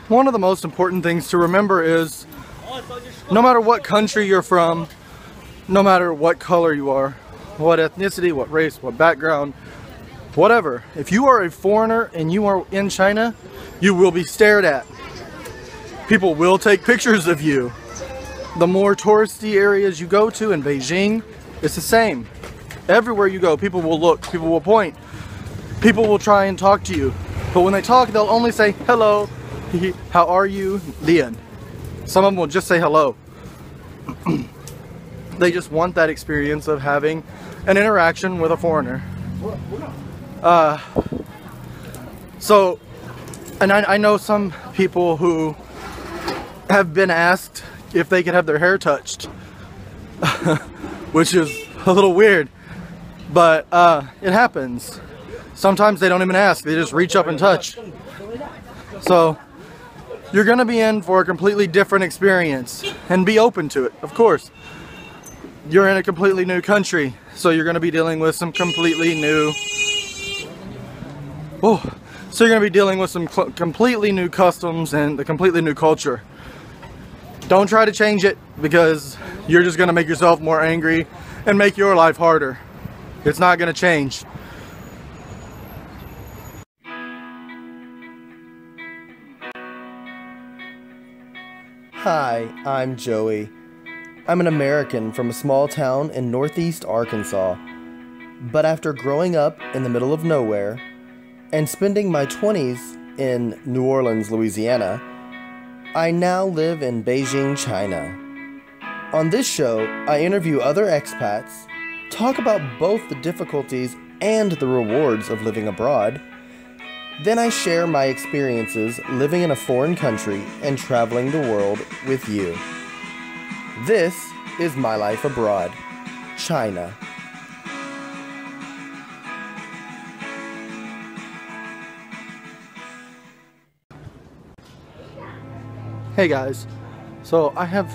One of the most important things to remember is no matter what country you're from, no matter what color you are, what ethnicity, what race, what background, whatever, if you are a foreigner and you are in China, you will be stared at. People will take pictures of you. The more touristy areas you go to in Beijing, it's the same. Everywhere you go, people will look, people will point, people will try and talk to you. But when they talk, they'll only say, hello, how are you, the end. Some of them will just say hello. They just want that experience of having an interaction with a foreigner. And I know some people who have been asked if they could have their hair touched, which is a little weird, but it happens. Sometimes they don't even ask, they just reach up and touch. So you're gonna be in for a completely different experience, and be open to it, of course. You're in a completely new country, so you're gonna be dealing with some completely new completely new customs and a completely new culture. Don't try to change it, because you're just gonna make yourself more angry and make your life harder. It's not gonna change. Hi, I'm Joey. I'm an American from a small town in northeast Arkansas. But after growing up in the middle of nowhere and spending my 20s in New Orleans, Louisiana, I now live in Beijing, China. On this show, I interview other expats, talk about both the difficulties and the rewards of living abroad. Then I share my experiences living in a foreign country and traveling the world with you. This is My Life Abroad, China. Hey guys, so I have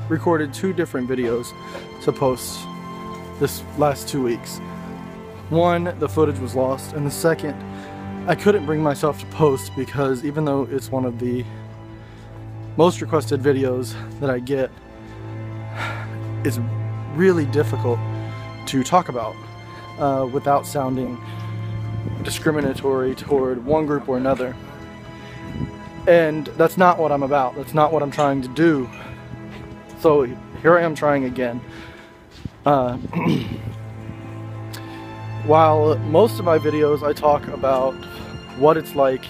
recorded 2 different videos to post this last 2 weeks. One, the footage was lost, and the second, I couldn't bring myself to post because even though it's one of the most requested videos that I get, it's really difficult to talk about without sounding discriminatory toward one group or another. And that's not what I'm about. That's not what I'm trying to do. So here I am trying again. While most of my videos I talk about what it's like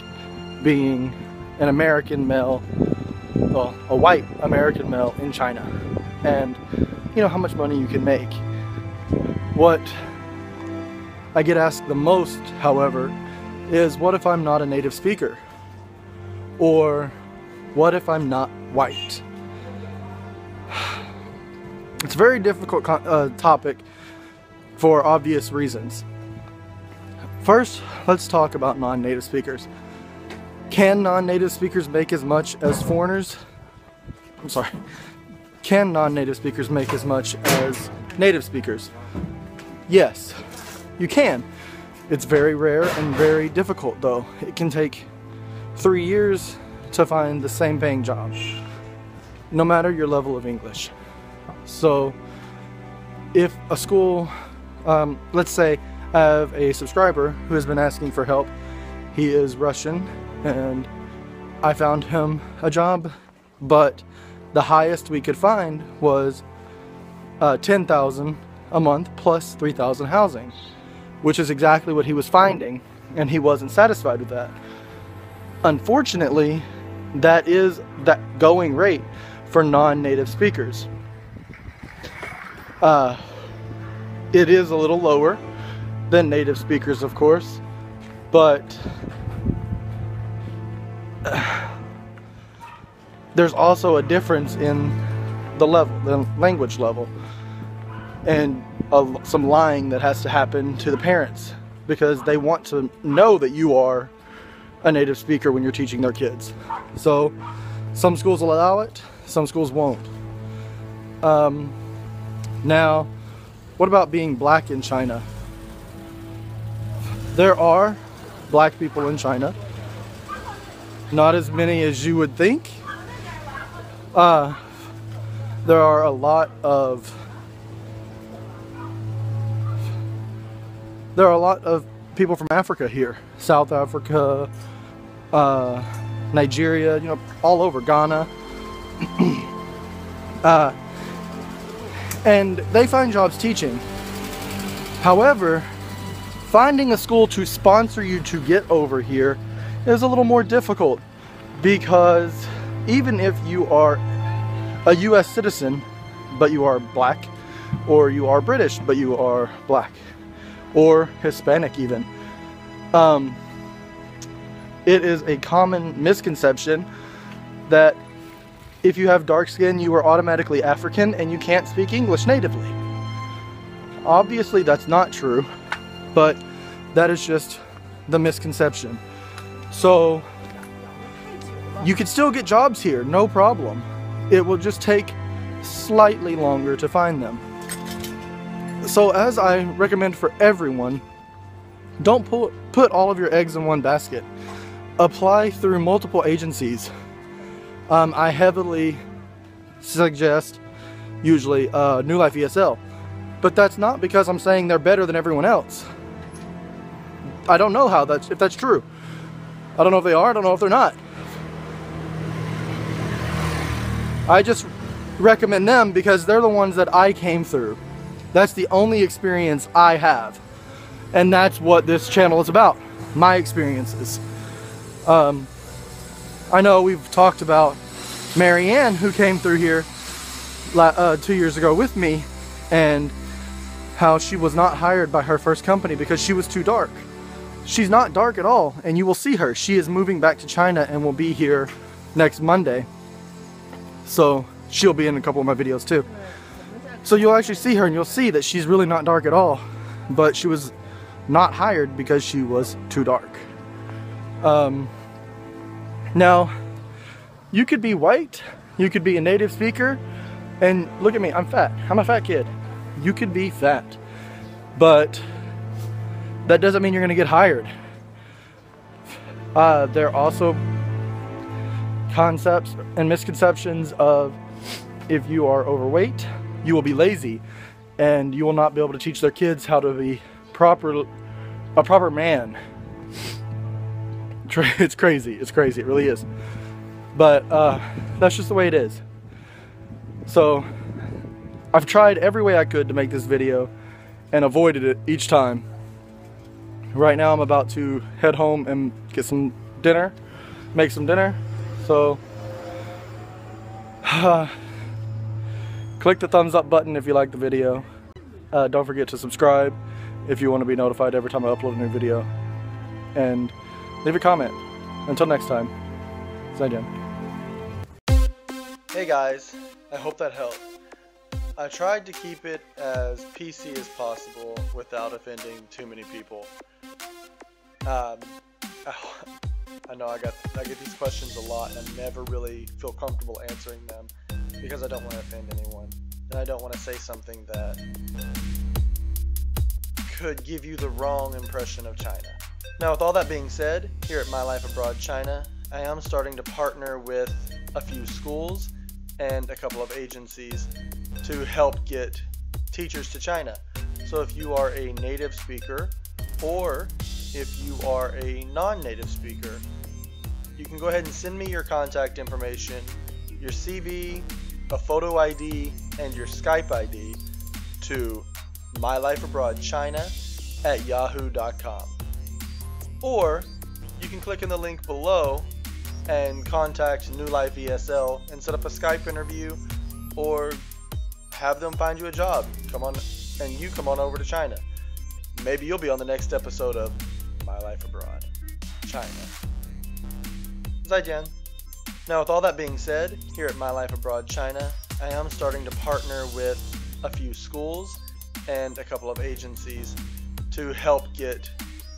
being an American male, well, a white American male in China, and you know how much money you can make. What I get asked the most, however, is what if I'm not a native speaker? Or what if I'm not white? It's a very difficult topic for obvious reasons. First, let's talk about non-native speakers. Can non-native speakers make as much as foreigners? I'm sorry. Can non-native speakers make as much as native speakers? Yes, you can. It's very rare and very difficult though. It can take 3 years to find the same paying job, no matter your level of English. So if a school, let's say I have a subscriber who has been asking for help. He is Russian and I found him a job, but the highest we could find was $10,000 a month plus $3,000 housing, which is exactly what he was finding, and he wasn't satisfied with that. Unfortunately, that is that going rate for non-native speakers. It is a little lower than native speakers, of course, but there's also a difference in the language level, and some lying that has to happen to the parents because they want to know that you are a native speaker when you're teaching their kids. So some schools will allow it, some schools won't. Now, what about being black in China? There are black people in China not as many as you would think. There are a lot of people from Africa here, South Africa, Nigeria, you know, all over, Ghana. And they find jobs teaching. However, finding a school to sponsor you to get over here is a little more difficult, because even if you are a US citizen but you are black, or you are British but you are black, or Hispanic even, it is a common misconception that if you have dark skin, you are automatically African and you can't speak English natively. Obviously that's not true, but that is just the misconception. So you could still get jobs here, no problem. It will just take slightly longer to find them. So as I recommend for everyone, don't put all of your eggs in one basket. Apply through multiple agencies. I heavily suggest usually New Life ESL, but that's not because I'm saying they're better than everyone else. I don't know if that's true. I don't know if they are, I don't know if they're not. I just recommend them because they're the ones that I came through. That's the only experience I have. And that's what this channel is about, my experiences. I know we've talked about Marianne, who came through here 2 years ago with me, and how she was not hired by her first company because she was too dark. She's not dark at all, and you will see her. She is moving back to China and will be here next Monday. So she'll be in a couple of my videos too. So you'll actually see her and you'll see that she's really not dark at all, but she was not hired because she was too dark. Now, you could be white, you could be a native speaker, and look at me, I'm fat. I'm a fat kid. You could be fat, but that doesn't mean you're gonna get hired. There are also concepts and misconceptions of, if you are overweight, you will be lazy and you will not be able to teach their kids how to be a proper man. It's crazy, it really is. But that's just the way it is. So I've tried every way I could to make this video and avoided it each time. Right now I'm about to head home and get some dinner, make some dinner. So click the thumbs up button if you like the video. Don't forget to subscribe if you want to be notified every time I upload a new video. And leave a comment. Until next time, Zaijian. Hey guys, I hope that helped. I tried to keep it as PC as possible without offending too many people. I know I get these questions a lot, and I never really feel comfortable answering them because I don't want to offend anyone, and I don't want to say something that could give you the wrong impression of China. Now, with all that being said, here at My Life Abroad China, I am starting to partner with a few schools and a couple of agencies to help get teachers to China. So if you are a native speaker, or if you are a non-native speaker, you can go ahead and send me your contact information, your CV, a photo ID, and your Skype ID to mylifeabroadchina@yahoo.com. Or you can click in the link below and contact New Life ESL and set up a Skype interview, or have them find you a job. Come on, and you come on over to China. Maybe you'll be on the next episode of My Life Abroad China. Zaijian. Now, with all that being said, here at My Life Abroad China, I am starting to partner with a few schools and a couple of agencies to help get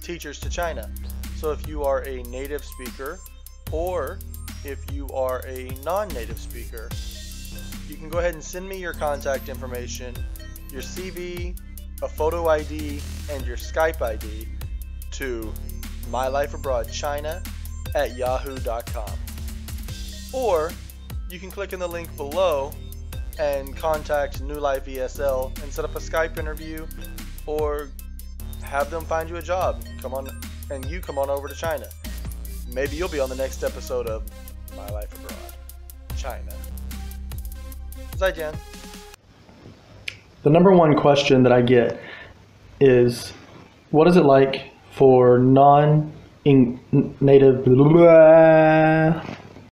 teachers to China. So if you are a native speaker, or if you are a non-native speaker, you can go ahead and send me your contact information, your CV, a photo ID, and your Skype ID to mylifeabroadchina yahoo.com. Or you can click in the link below and contact New Life ESL and set up a Skype interview, or have them find you a job. Come on over to China. Maybe you'll be on the next episode of My Life Abroad, China. Zaijian. The number one question that I get is, what is it like for non-native